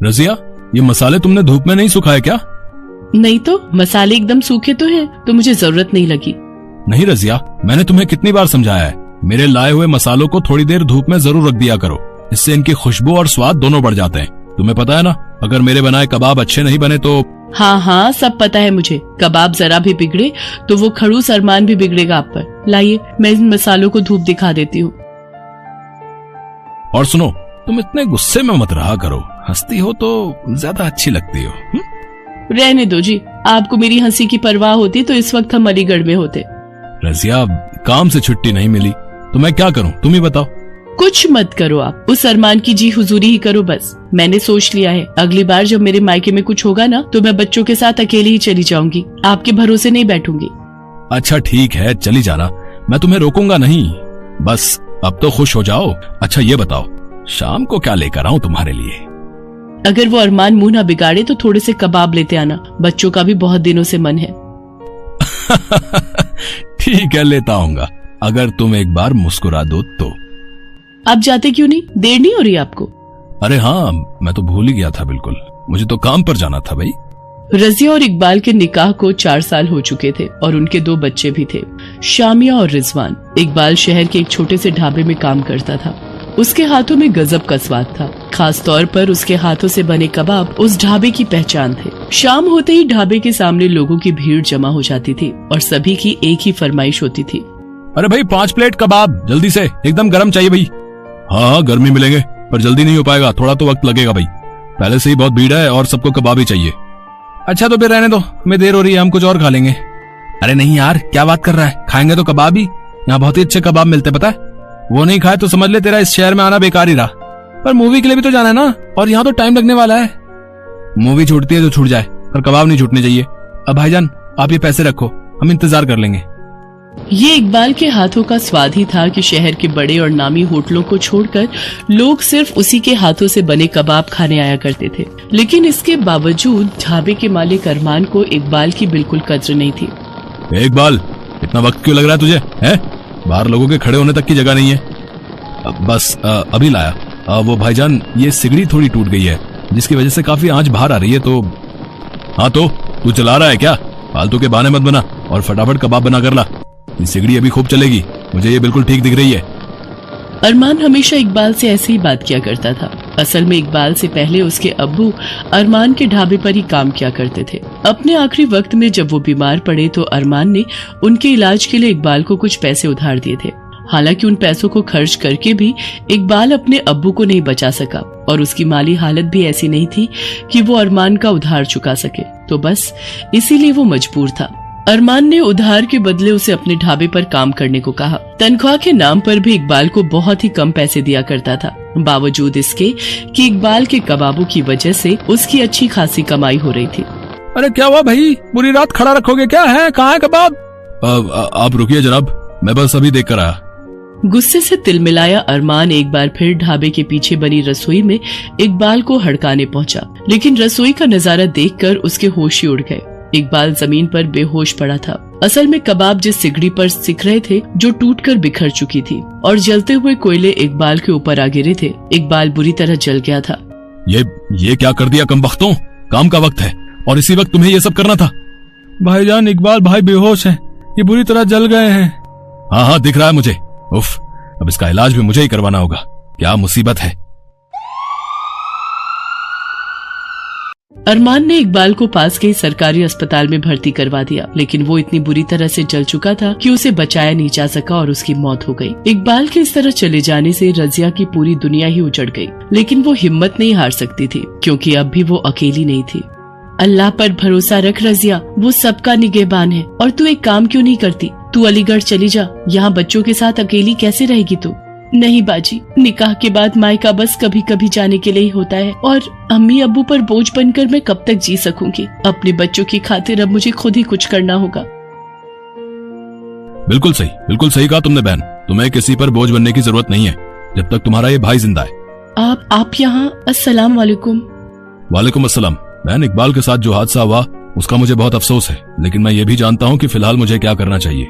रजिया, ये मसाले तुमने धूप में नहीं सुखाए क्या? नहीं तो, मसाले एकदम सूखे तो हैं, तो मुझे जरूरत नहीं लगी। नहीं रजिया, मैंने तुम्हें कितनी बार समझाया है, मेरे लाए हुए मसालों को थोड़ी देर धूप में जरूर रख दिया करो, इससे इनकी खुशबू और स्वाद दोनों बढ़ जाते हैं। तुम्हें पता है ना, अगर मेरे बनाए कबाब अच्छे नहीं बने तो। हाँ हाँ, सब पता है मुझे। कबाब जरा भी बिगड़े तो वो खड़ूस अरमान भी बिगड़ेगा आप पर। लाइए, मैं इन मसालों को धूप दिखा देती हूँ। और सुनो, तुम इतने गुस्से में मत रहा करो, हंसती हो तो ज्यादा अच्छी लगती हो। रहने दो जी, आपको मेरी हंसी की परवाह होती तो इस वक्त हम अलीगढ़ में होते। रजिया, काम से छुट्टी नहीं मिली तो मैं क्या करूं, तुम ही बताओ। कुछ मत करो आप, उस अरमान की जी हुजूरी ही करो बस। मैंने सोच लिया है, अगली बार जब मेरे मायके में कुछ होगा ना तो मैं बच्चों के साथ अकेली ही चली जाऊंगी, आपके भरोसे नहीं बैठूंगी। अच्छा ठीक है, चली जाना, मैं तुम्हें रोकूंगा नहीं, बस अब तो खुश हो जाओ। अच्छा ये बताओ, शाम को क्या लेकर आऊं तुम्हारे लिए? अगर वो अरमान मुंह ना बिगाड़े तो थोड़े से कबाब लेते आना, बच्चों का भी बहुत दिनों से मन है। ठीक है, लेता आऊंगा, अगर तुम एक बार मुस्कुरा दो तो। आप जाते क्यों नहीं? देर नहीं हो रही आपको? अरे हाँ, मैं तो भूल ही गया था बिल्कुल, मुझे तो काम पर जाना था भाई। रजिया और इकबाल के निकाह को 4 साल हो चुके थे और उनके 2 बच्चे भी थे, शामिया और रिजवान। इकबाल शहर के एक छोटे से ढाबे में काम करता था। उसके हाथों में गजब का स्वाद था, खास तौर पर उसके हाथों से बने कबाब उस ढाबे की पहचान थे। शाम होते ही ढाबे के सामने लोगों की भीड़ जमा हो जाती थी और सभी की एक ही फरमाइश होती थी, अरे भाई 5 प्लेट कबाब जल्दी से, एकदम गर्म चाहिए भाई। हाँ गर्मी मिलेंगे, पर जल्दी नहीं हो पाएगा, थोड़ा तो वक्त लगेगा भाई, पहले से ही बहुत भीड़ है और सबको कबाब ही चाहिए। अच्छा तो फिर रहने दो, हमें देर हो रही है, हम कुछ और खा लेंगे। अरे नहीं यार, क्या बात कर रहा है, खाएंगे तो कबाब ही, यहाँ बहुत ही अच्छे कबाब मिलते पता है, वो नहीं खाए तो समझ ले तेरा इस शहर में आना बेकार ही रहा। पर मूवी के लिए भी तो जाना है ना, और यहाँ तो टाइम लगने वाला है। मूवी छूटती है तो छूट जाए, पर कबाब नहीं छूटने चाहिए। अब भाईजान आप ये पैसे रखो, हम इंतजार कर लेंगे। ये इकबाल के हाथों का स्वाद ही था कि शहर के बड़े और नामी होटलों को छोड़कर लोग सिर्फ उसी के हाथों से बने कबाब खाने आया करते थे। लेकिन इसके बावजूद ढाबे के मालिक अरमान को इकबाल की बिल्कुल कद्र नहीं थी। इकबाल, इतना वक्त क्यों लग रहा है तुझे? है बाहर लोगों के खड़े होने तक की जगह नहीं है। बस अभी लाया। वो भाईजान, ये सिगड़ी थोड़ी टूट गई है, जिसकी वजह से काफी आंच बाहर आ रही है। तो हाँ, तो तू चला रहा है क्या? फालतू के बहाने मत बना और फटाफट कबाब बना कर ला, ये सिगड़ी अभी खूब चलेगी, मुझे ये बिल्कुल ठीक दिख रही है। अरमान हमेशा इकबाल से ऐसे ही बात किया करता था। असल में इकबाल से पहले उसके अब्बू अरमान के ढाबे पर ही काम किया करते थे। अपने आखिरी वक्त में जब वो बीमार पड़े तो अरमान ने उनके इलाज के लिए इकबाल को कुछ पैसे उधार दिए थे। हालांकि उन पैसों को खर्च करके भी इकबाल अपने अब्बू को नहीं बचा सका और उसकी माली हालत भी ऐसी नहीं थी कि वो अरमान का उधार चुका सके, तो बस इसीलिए वो मजबूर था। अरमान ने उधार के बदले उसे अपने ढाबे पर काम करने को कहा। तनख्वाह के नाम पर भी इकबाल को बहुत ही कम पैसे दिया करता था, बावजूद इसके कि इकबाल के कबाबों की वजह से उसकी अच्छी खासी कमाई हो रही थी। अरे क्या हुआ भाई, पूरी रात खड़ा रखोगे क्या? है कहाँ है कबाब? आप रुकिए जनाब, मैं बस अभी देख कर आया। गुस्से से तिलमिलाया अरमान एक बार फिर ढाबे के पीछे बनी रसोई में इकबाल को हड़काने पहुंचा, लेकिन रसोई का नजारा देखकर उसके होश ही उड़ गए। इकबाल जमीन पर बेहोश पड़ा था। असल में कबाब जिस सिगड़ी पर सिक रहे थे, जो टूटकर बिखर चुकी थी, और जलते हुए कोयले इकबाल के ऊपर आ गिरे थे। इकबाल बुरी तरह जल गया था। ये क्या कर दिया कमबख्तों, काम का वक्त है और इसी वक्त तुम्हें ये सब करना था। भाईजान, इकबाल भाई बेहोश हैं, ये बुरी तरह जल गए हैं। हाँ दिख रहा है मुझे। उफ, अब इसका इलाज भी मुझे ही करवाना होगा, क्या मुसीबत है। अरमान ने इकबाल को पास के सरकारी अस्पताल में भर्ती करवा दिया, लेकिन वो इतनी बुरी तरह से जल चुका था कि उसे बचाया नहीं जा सका और उसकी मौत हो गई। इकबाल के इस तरह चले जाने से रजिया की पूरी दुनिया ही उजड़ गई, लेकिन वो हिम्मत नहीं हार सकती थी, क्योंकि अब भी वो अकेली नहीं थी। अल्लाह पर भरोसा रख रजिया, वो सबका निगहबान है। और तू एक काम क्यों नहीं करती? तू अलीगढ़ चली जा, यहाँ बच्चों के साथ अकेली कैसे रहेगी तू? नहीं बाजी, निकाह के बाद मायका बस कभी कभी जाने के लिए ही होता है, और अम्मी अब्बू पर बोझ बनकर मैं कब तक जी सकूंगी? अपने बच्चों की खातिर अब मुझे खुद ही कुछ करना होगा। बिल्कुल सही कहा तुमने बहन, तुम्हें किसी पर बोझ बनने की जरूरत नहीं है जब तक तुम्हारा ये भाई जिंदा है। आप यहाँ? अस्सलाम वालेकुम। वालेकुम अस्सलाम। बहन, इकबाल के साथ जो हादसा हुआ उसका मुझे बहुत अफसोस है, लेकिन मैं ये भी जानता हूँ कि फिलहाल मुझे क्या करना चाहिए।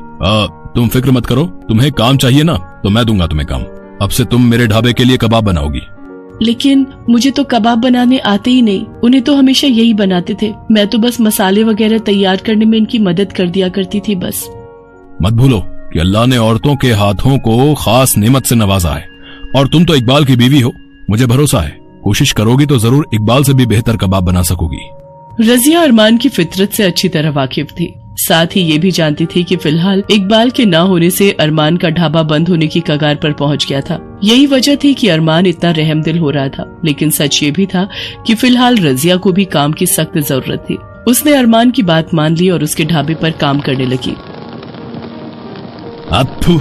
तुम फिक्र मत करो, तुम्हें काम चाहिए ना, तो मैं दूंगा तुम्हें काम। अब से तुम मेरे ढाबे के लिए कबाब बनाओगी। लेकिन मुझे तो कबाब बनाने आते ही नहीं। उन्हें तो हमेशा यही बनाते थे। मैं तो बस मसाले वगैरह तैयार करने में इनकी मदद कर दिया करती थी बस। मत भूलो कि अल्लाह ने औरतों के हाथों को खास नेमत से नवाजा है, और तुम तो इकबाल की बीवी हो। मुझे भरोसा है कोशिश करोगी तो जरूर इकबाल से भी बेहतर कबाब बना सकोगी। रजिया अरमान की फितरत से अच्छी तरह वाकिफ थी। साथ ही ये भी जानती थी कि फिलहाल इकबाल के ना होने से अरमान का ढाबा बंद होने की कगार पर पहुंच गया था। यही वजह थी कि अरमान इतना रहमदिल हो रहा था। लेकिन सच ये भी था कि फिलहाल रजिया को भी काम की सख्त जरूरत थी। उसने अरमान की बात मान ली और उसके ढाबे पर काम करने लगी। अत्थु,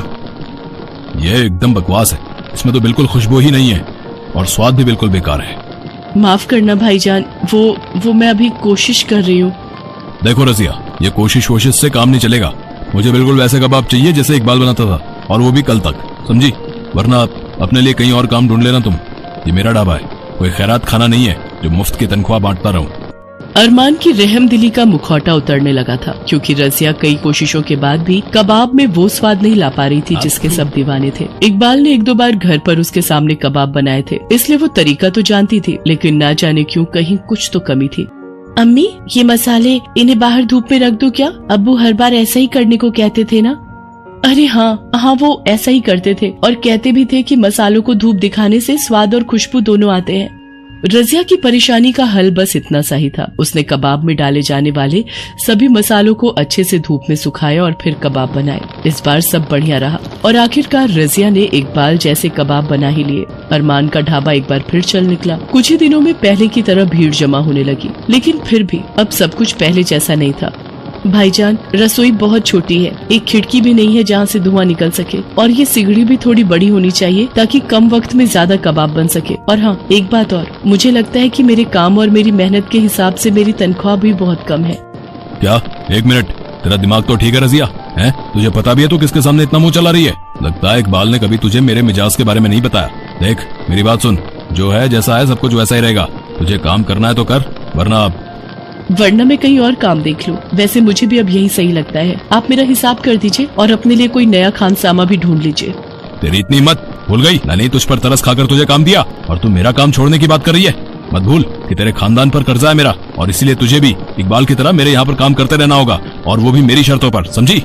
ये एकदम बकवास है। इसमें तो बिल्कुल खुशबू ही नहीं है और स्वाद भी बिल्कुल बेकार है। माफ करना भाईजान, वो मैं अभी कोशिश कर रही हूँ। देखो रजिया, ये कोशिश से काम नहीं चलेगा। मुझे बिल्कुल वैसे कबाब चाहिए जैसे इकबाल बनाता था, और वो भी कल तक, समझी? वरना अपने लिए कहीं और काम ढूंढ लेना तुम। ये मेरा ढाबा है, कोई खैरात खाना नहीं है जो मुफ्त की तनख्वाह बांटता रहूं। अरमान की रहमदिली का मुखौटा उतरने लगा था, क्योंकि रजिया कई कोशिशों के बाद भी कबाब में वो स्वाद नहीं ला पा रही थी जिसके सब दीवाने थे। इकबाल ने 1-2 बार घर पर उसके सामने कबाब बनाए थे, इसलिए वो तरीका तो जानती थी, लेकिन ना जाने क्यों कहीं कुछ तो कमी थी। अम्मी, ये मसाले इन्हें बाहर धूप में रख दो क्या? अब्बू हर बार ऐसा ही करने को कहते थे ना। अरे हाँ, वो ऐसा ही करते थे और कहते भी थे कि मसालों को धूप दिखाने से स्वाद और खुशबू दोनों आते हैं। रजिया की परेशानी का हल बस इतना सा ही था। उसने कबाब में डाले जाने वाले सभी मसालों को अच्छे से धूप में सुखाया और फिर कबाब बनाए। इस बार सब बढ़िया रहा और आखिरकार रजिया ने इकबाल जैसे कबाब बना ही लिए। अरमान का ढाबा एक बार फिर चल निकला। कुछ ही दिनों में पहले की तरह भीड़ जमा होने लगी, लेकिन फिर भी अब सब कुछ पहले जैसा नहीं था। भाईजान, रसोई बहुत छोटी है, एक खिड़की भी नहीं है जहाँ से धुआं निकल सके, और ये सिगड़ी भी थोड़ी बड़ी होनी चाहिए ताकि कम वक्त में ज्यादा कबाब बन सके। और हाँ, एक बात और, मुझे लगता है कि मेरे काम और मेरी मेहनत के हिसाब से मेरी तनख्वाह भी बहुत कम है। क्या? 1 मिनट, तेरा दिमाग तो ठीक है रजिया? हैं? तुझे पता भी है तो किसके सामने इतना मुंह चला रही है? लगता है इकबाल ने कभी तुझे मेरे मिजाज के बारे में नहीं बताया। देख, मेरी बात सुन, जो है जैसा है सब कुछ वैसा ही रहेगा। तुझे काम करना है तो कर, वरना मैं कहीं और काम देख लूं। वैसे मुझे भी अब यही सही लगता है। आप मेरा हिसाब कर दीजिए और अपने लिए कोई नया खानसामा भी ढूंढ लीजिए। तेरी इतनी हिम्मत! भूल गई मैंने तुझ पर तरस खाकर तुझे काम दिया और तू मेरा काम छोड़ने की बात कर रही है। मत भूल कि तेरे खानदान पर कर्जा है मेरा, और इसीलिए तुझे भी इकबाल की तरह मेरे यहाँ पर काम करते रहना होगा, और वो भी मेरी शर्तों पर, समझी?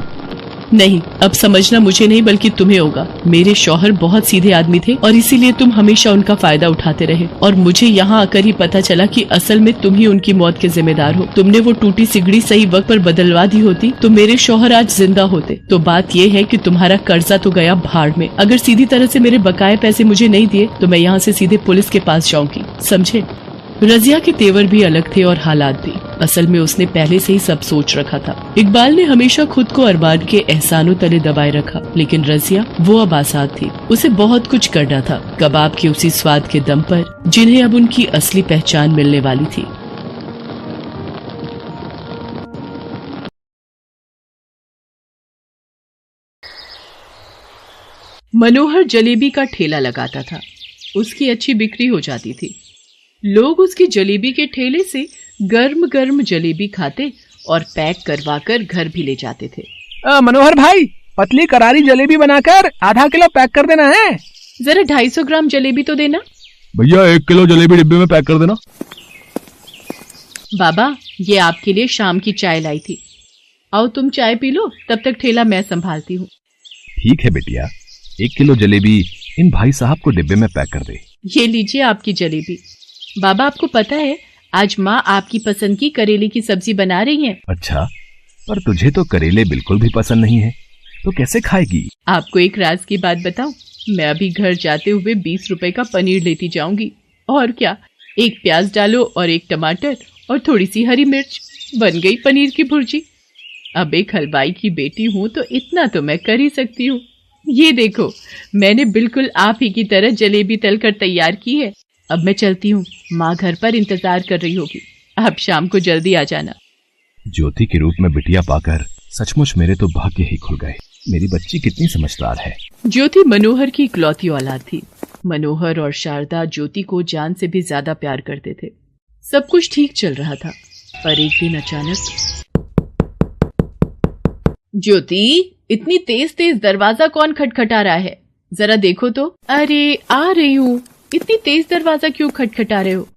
नहीं, अब समझना मुझे नहीं बल्कि तुम्हें होगा। मेरे शौहर बहुत सीधे आदमी थे और इसीलिए तुम हमेशा उनका फायदा उठाते रहे, और मुझे यहाँ आकर ही पता चला कि असल में तुम ही उनकी मौत के जिम्मेदार हो। तुमने वो टूटी सिगड़ी सही वक्त पर बदलवा दी होती तो मेरे शौहर आज जिंदा होते। तो बात ये है कि तुम्हारा कर्जा तो गया भाड़ में। अगर सीधी तरह से मेरे बकाये पैसे मुझे नहीं दिए तो मैं यहाँ से सीधे पुलिस के पास जाऊंगी, समझे? रजिया के तेवर भी अलग थे और हालात भी। असल में उसने पहले से ही सब सोच रखा था। इकबाल ने हमेशा खुद को अरमान के एहसानों तले दबाए रखा, लेकिन रजिया वो अब आजाद थी। उसे बहुत कुछ करना था, कबाब के उसी स्वाद के दम पर जिन्हें अब उनकी असली पहचान मिलने वाली थी। मनोहर जलेबी का ठेला लगाता था। उसकी अच्छी बिक्री हो जाती थी। लोग उसकी जलेबी के ठेले से गर्म गर्म जलेबी खाते और पैक करवाकर घर भी ले जाते थे। मनोहर भाई, पतली करारी जलेबी बनाकर आधा किलो पैक कर देना है। जरा 250 ग्राम जलेबी तो देना। भैया 1 किलो जलेबी डिब्बे में पैक कर देना। बाबा, ये आपके लिए शाम की चाय लाई थी। आओ तुम चाय पी लो, तब तक ठेला मैं संभालती हूँ। ठीक है बेटिया, 1 किलो जलेबी इन भाई साहब को डिब्बे में पैक कर दे। ये लीजिए आपकी जलेबी। बाबा, आपको पता है आज माँ आपकी पसंद की करेले की सब्जी बना रही हैं। अच्छा, पर तुझे तो करेले बिल्कुल भी पसंद नहीं है, तो कैसे खाएगी? आपको एक राज की बात बताऊं? मैं अभी घर जाते हुए 20 रुपए का पनीर लेती जाऊंगी। और क्या, 1 प्याज डालो और 1 टमाटर और थोड़ी सी हरी मिर्च, बन गई पनीर की भुर्जी। अब एक हलवाई की बेटी हूँ तो इतना तो मैं कर ही सकती हूँ। ये देखो, मैंने बिल्कुल आप ही की तरह जलेबी तलकर तैयार की है। अब मैं चलती हूँ, माँ घर पर इंतजार कर रही होगी। आप शाम को जल्दी आ जाना। ज्योति के रूप में बिटिया पाकर सचमुच मेरे तो भाग्य ही खुल गए। मेरी बच्ची कितनी समझदार है। ज्योति मनोहर की इकलौती औलाद थी। मनोहर और शारदा ज्योति को जान से भी ज्यादा प्यार करते थे। सब कुछ ठीक चल रहा था, पर एक दिन अचानक। ज्योति, इतनी तेज तेज दरवाजा कौन खटखटा रहा है? जरा देखो तो। अरे, आ रही हूँ। इतनी तेज दरवाजा क्यों खटखटा रहे हो?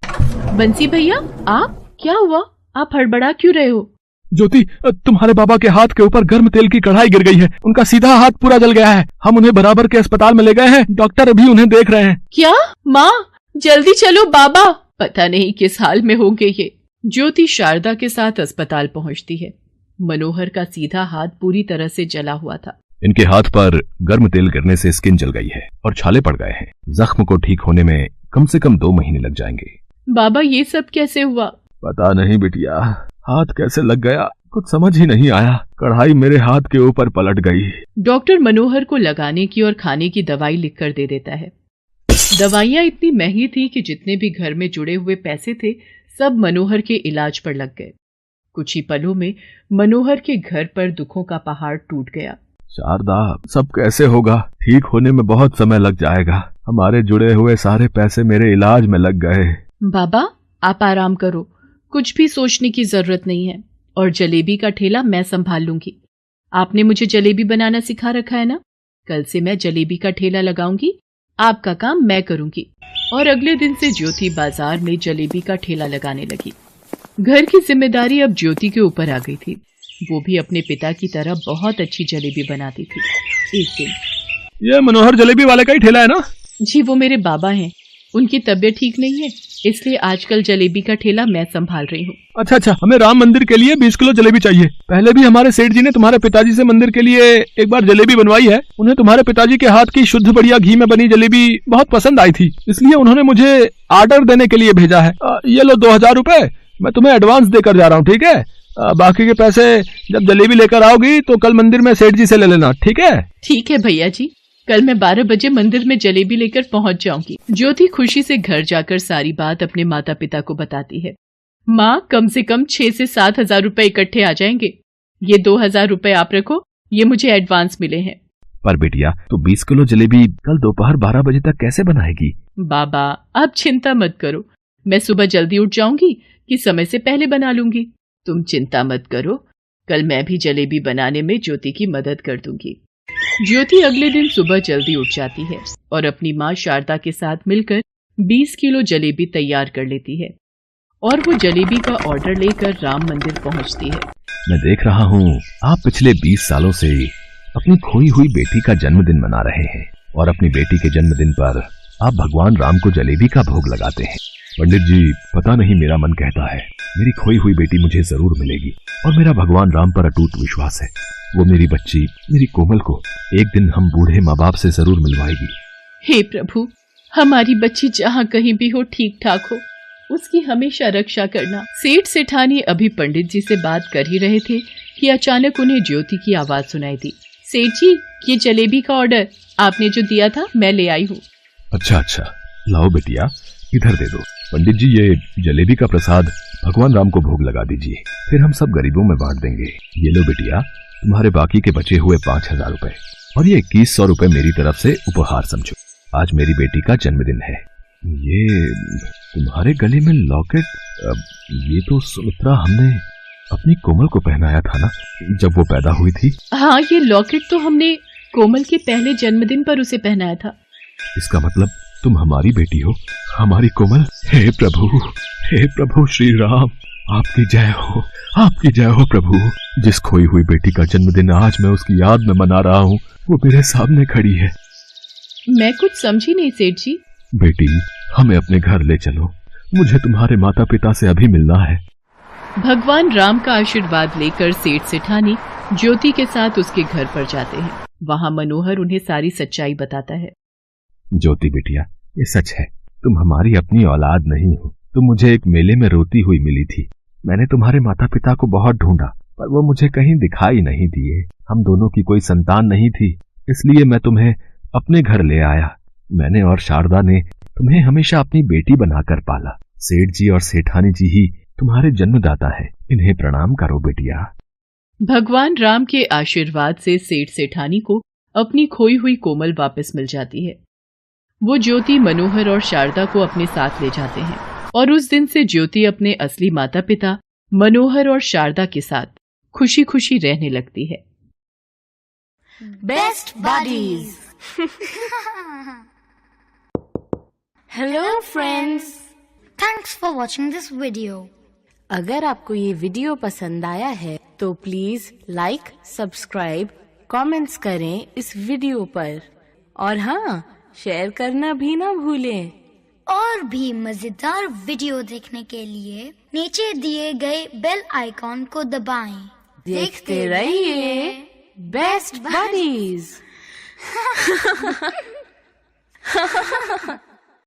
बंसी भैया, आप? क्या हुआ? आप हड़बड़ा क्यों रहे हो? ज्योति, तुम्हारे बाबा के हाथ के ऊपर गर्म तेल की कढ़ाई गिर गई है। उनका सीधा हाथ पूरा जल गया है। हम उन्हें बराबर के अस्पताल में ले गए हैं। डॉक्टर अभी उन्हें देख रहे हैं। क्या? माँ, जल्दी चलो, बाबा पता नहीं किस हाल में होंगे ये। ज्योति शारदा के साथ अस्पताल पहुंचती है। मनोहर का सीधा हाथ पूरी तरह से जला हुआ था। इनके हाथ पर गर्म तेल गिरने से स्किन जल गई है और छाले पड़ गए हैं। जख्म को ठीक होने में कम से कम 2 महीने लग जाएंगे। बाबा, ये सब कैसे हुआ? पता नहीं बिटिया, हाथ कैसे लग गया कुछ समझ ही नहीं आया। कढ़ाई मेरे हाथ के ऊपर पलट गई। डॉक्टर मनोहर को लगाने की और खाने की दवाई लिखकर दे देता है। दवाइयाँ इतनी महंगी थी कि जितने भी घर में जुड़े हुए पैसे थे सब मनोहर के इलाज पर लग गए। कुछ ही पलों में मनोहर के घर पर दुखों का पहाड़ टूट गया। शारदा, सब कैसे होगा? ठीक होने में बहुत समय लग जाएगा। हमारे जुड़े हुए सारे पैसे मेरे इलाज में लग गए। बाबा, आप आराम करो, कुछ भी सोचने की जरूरत नहीं है। और जलेबी का ठेला मैं संभाल लूंगी। आपने मुझे जलेबी बनाना सिखा रखा है ना? कल से मैं जलेबी का ठेला लगाऊंगी, आपका काम मैं करूंगी। और अगले दिन से ज्योति बाजार में जलेबी का ठेला लगाने लगी। घर की जिम्मेदारी अब ज्योति के ऊपर आ गई थी। वो भी अपने पिता की तरह बहुत अच्छी जलेबी बनाती थी। एक दिन, ये मनोहर जलेबी वाले का ही ठेला है ना? जी, वो मेरे बाबा हैं। उनकी तबीयत ठीक नहीं है, इसलिए आजकल जलेबी का ठेला मैं संभाल रही हूँ। अच्छा, हमें राम मंदिर के लिए 20 किलो जलेबी चाहिए। पहले भी हमारे सेठ जी ने तुम्हारे पिताजी से मंदिर के लिए एक बार जलेबी बनवाई है। उन्हें तुम्हारे पिताजी के हाथ की शुद्ध बढ़िया घी में बनी जलेबी बहुत पसंद आई थी, इसलिए उन्होंने मुझे ऑर्डर देने के लिए भेजा है। ये लो 2000 रुपए, मैं तुम्हें एडवांस देकर जा रहा हूँ, ठीक है? बाकी के पैसे जब जलेबी लेकर आओगी तो कल मंदिर में सेठ जी से ले लेना, ठीक है? ठीक है भैया जी, कल मैं 12 बजे मंदिर में जलेबी लेकर पहुंच जाऊंगी। ज्योति खुशी से घर जाकर सारी बात अपने माता पिता को बताती है। माँ, कम से कम 6 से 7 हजार रुपए इकट्ठे आ जाएंगे। ये 2000 रुपए आप रखो, ये मुझे एडवांस मिले हैं। पर बेटिया, तो 20 किलो जलेबी कल दोपहर 12 बजे तक कैसे बनाएगी? बाबा, आप चिंता मत करो, मैं सुबह जल्दी उठ जाऊंगी कि समय से पहले बना लूंगी। तुम चिंता मत करो, कल मैं भी जलेबी बनाने में ज्योति की मदद कर दूंगी। ज्योति अगले दिन सुबह जल्दी उठ जाती है और अपनी माँ शारदा के साथ मिलकर 20 किलो जलेबी तैयार कर लेती है और वो जलेबी का ऑर्डर लेकर राम मंदिर पहुंचती है। मैं देख रहा हूँ आप पिछले 20 सालों से अपनी खोई हुई बेटी का जन्मदिन मना रहे हैं और अपनी बेटी के जन्मदिन पर आप भगवान राम को जलेबी का भोग लगाते हैं। पंडित जी, पता नहीं मेरा मन कहता है मेरी खोई हुई बेटी मुझे जरूर मिलेगी और मेरा भगवान राम पर अटूट विश्वास है। वो मेरी बच्ची, मेरी कोमल को एक दिन हम बूढ़े माँ बाप से जरूर मिलवाएगी। हे प्रभु, हमारी बच्ची जहाँ कहीं भी हो ठीक ठाक हो, उसकी हमेशा रक्षा करना। सेठ सेठानी अभी पंडित जी से बात कर ही रहे थे कि अचानक उन्हें ज्योति की आवाज सुनाई दी। सेठ जी, ये जलेबी का ऑर्डर आपने जो दिया था मैं ले आई हूँ। अच्छा, लाओ बेटिया, इधर दे दो। पंडित जी, ये जलेबी का प्रसाद भगवान राम को भोग लगा दीजिए, फिर हम सब गरीबों में बांट देंगे। ये लो बेटिया, तुम्हारे बाकी के बचे हुए 5000 रुपए और ये 2100 रुपए मेरी तरफ से उपहार समझो। आज मेरी बेटी का जन्मदिन है। ये तुम्हारे गले में लॉकेट, ये तो सुमित्रा हमने अपनी कोमल को पहनाया था ना जब वो पैदा हुई थी? हाँ, ये लॉकेट तो हमने कोमल के पहले जन्मदिन पर उसे पहनाया था। इसका मतलब तुम हमारी बेटी हो, हमारी कोमल। हे प्रभु श्री राम, आपकी जय हो, आपकी जय हो प्रभु। जिस खोई हुई बेटी का जन्मदिन आज मैं उसकी याद में मना रहा हूँ वो मेरे सामने खड़ी है। मैं कुछ समझी नहीं सेठ जी। बेटी, हमें अपने घर ले चलो, मुझे तुम्हारे माता पिता से अभी मिलना है। भगवान राम का आशीर्वाद लेकर सेठ सेठानी ज्योति के साथ उसके घर पर जाते हैं। वहाँ मनोहर उन्हें सारी सच्चाई बताता है। ज्योति बेटिया, ये सच है, तुम हमारी अपनी औलाद नहीं हो। तुम मुझे एक मेले में रोती हुई मिली थी। मैंने तुम्हारे माता पिता को बहुत ढूंढा पर वो मुझे कहीं दिखाई नहीं दिए। हम दोनों की कोई संतान नहीं थी, इसलिए मैं तुम्हें अपने घर ले आया। मैंने और शारदा ने तुम्हें हमेशा अपनी बेटी बनाकर पाला। सेठ जी और सेठानी जी ही तुम्हारे जन्मदाता है, इन्हें प्रणाम करो बेटिया। भगवान राम के आशीर्वाद से सेठ सेठानी को अपनी खोई हुई कोमल वापस मिल जाती है। वो ज्योति, मनोहर और शारदा को अपने साथ ले जाते हैं और उस दिन से ज्योति अपने असली माता पिता मनोहर और शारदा के साथ खुशी खुशी रहने लगती है। Best buddies. Hello friends! Thanks for watching this video. अगर आपको ये वीडियो पसंद आया है तो प्लीज लाइक, सब्सक्राइब, कमेंट्स करें इस वीडियो पर और हाँ, शेयर करना भी ना भूलें। और भी मजेदार वीडियो देखने के लिए नीचे दिए गए बेल आइकॉन को दबाएं। देखते रहिए बेस्ट बडीज।